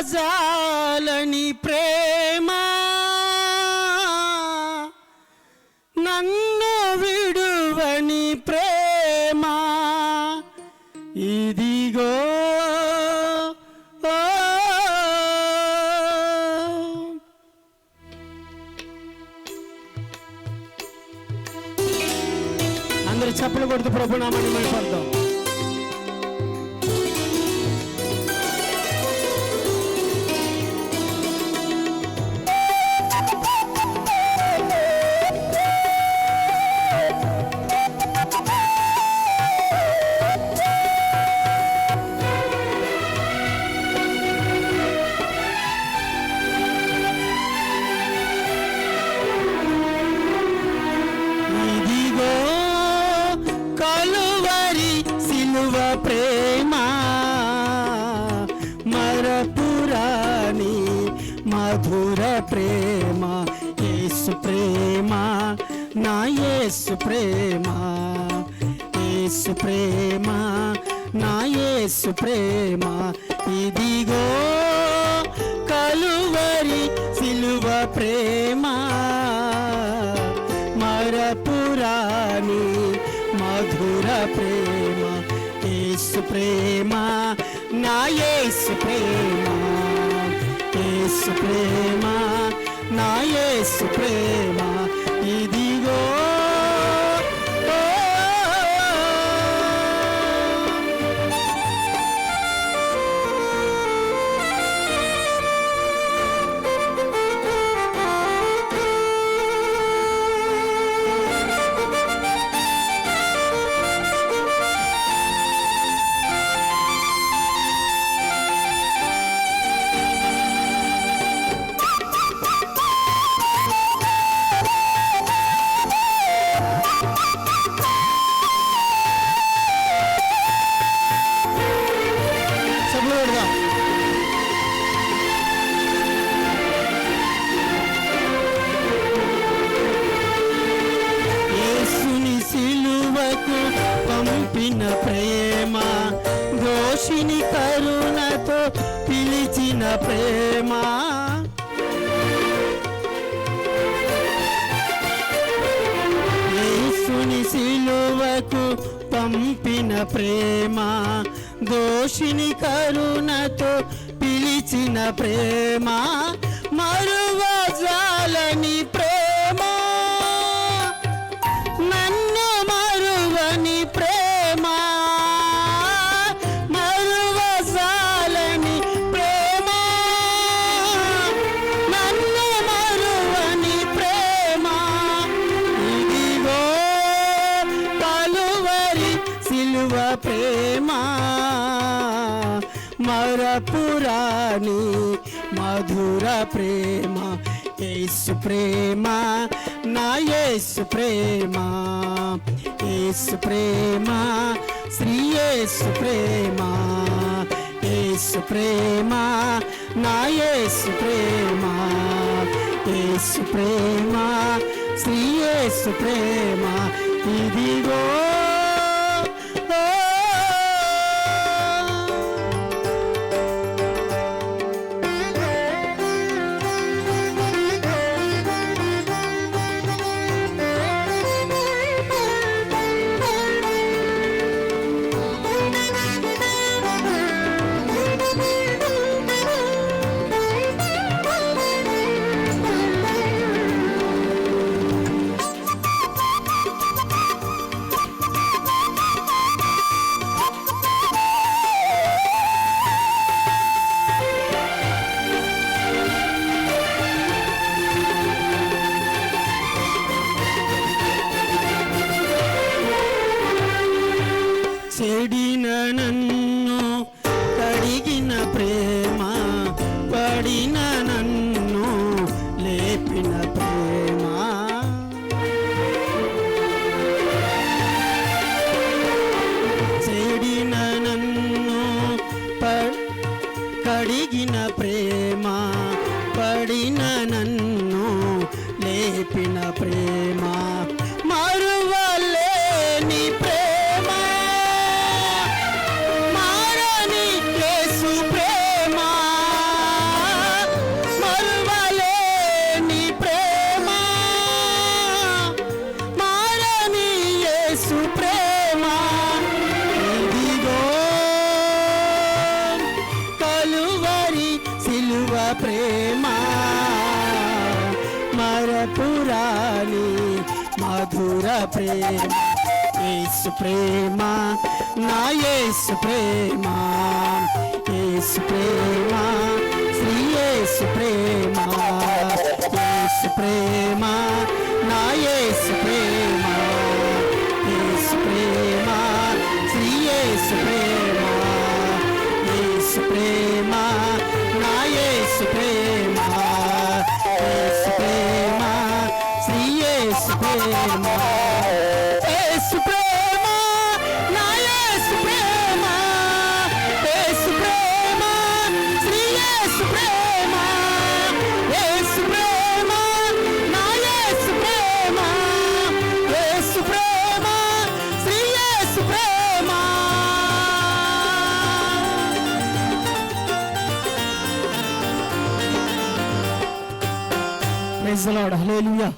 మరువజాలని ప్రేమ నన్ను విడువని ప్రేమ ఇదిగో అందరూ చప్పలు కొడుతూ ప్రభు నామాన్ని మహిమపడతాం. ప్రేమ మరపురాని మధుర ప్రేమ యేసు ప్రేమ నా యేసు ప్రేమ యేసు ప్రేమ నా యేసు ప్రేమ ఇదిగో కలువరి సిలువ ప్రేమ మరపురాని మధుర ప్రేమ యేసు ప్రేమ నా యేసు ప్రేమ యేసు ప్రేమ నా యేసు ప్రేమ ఇదిగో పంపిన ప్రేమ దోషిని కరుణతో పిలిచిన ప్రేమ యేసుని సిలువకు పంపిన ప్రేమ దోషిని కరుణతో పిలిచిన ప్రేమ మరువజాలని ప్రేమ నన్ను మరువని ప్రేమ మరువజాలని ప్రేమ నన్ను మరువని ప్రేమ ఇదిగో కలువరి సిలువ ప్రేమ మరపురాని మధుర ప్రేమ యేసు ప్రేమ నా యేసు ప్రేమ యేసు ప్రేమ శ్రీ యేసు ప్రేమ యేసు ప్రేమ నా యేసు ప్రేమ యేసు ప్రేమ శ్రీ యేసు ప్రేమ ఇదిగో చెడిన నన్ను కడిగిన ప్రేమ పడిన నన్ను లేపిన ప్రేమ చెడిన నన్ను కడిగిన ప్రేమ పడిన నన్ను లేపిన ప్రేమ మరువలేని ప్రేమ మారని యేసు ప్రేమ ప్రేమ మరపురాని మధుర ప్రేమ యేసు ప్రేమ నా యేసు ప్రేమ యేసు ప్రేమ శ్రీ యేసు ప్రేమ యేసు ప్రేమ నా యేసు ప్రేమ యేసు ప్రేమ శ్రీ యేసు ప్రేమ యేసు ప్రేమ నా యేసు ప్రేమ యేసు ప్రేమ శ్రీ యేసు ప్రేమ యేసు ప్రేమ నా యేసు ప్రేమ యేసు ప్రేమ శ్రీ యేసు ప్రేమ యేసు ప్రేమ నా యేసు ప్రేమ యేసు ప్రేమ శ్రీ యేసు ప్రేమ. Praise the Lord. హల్లెలూయా.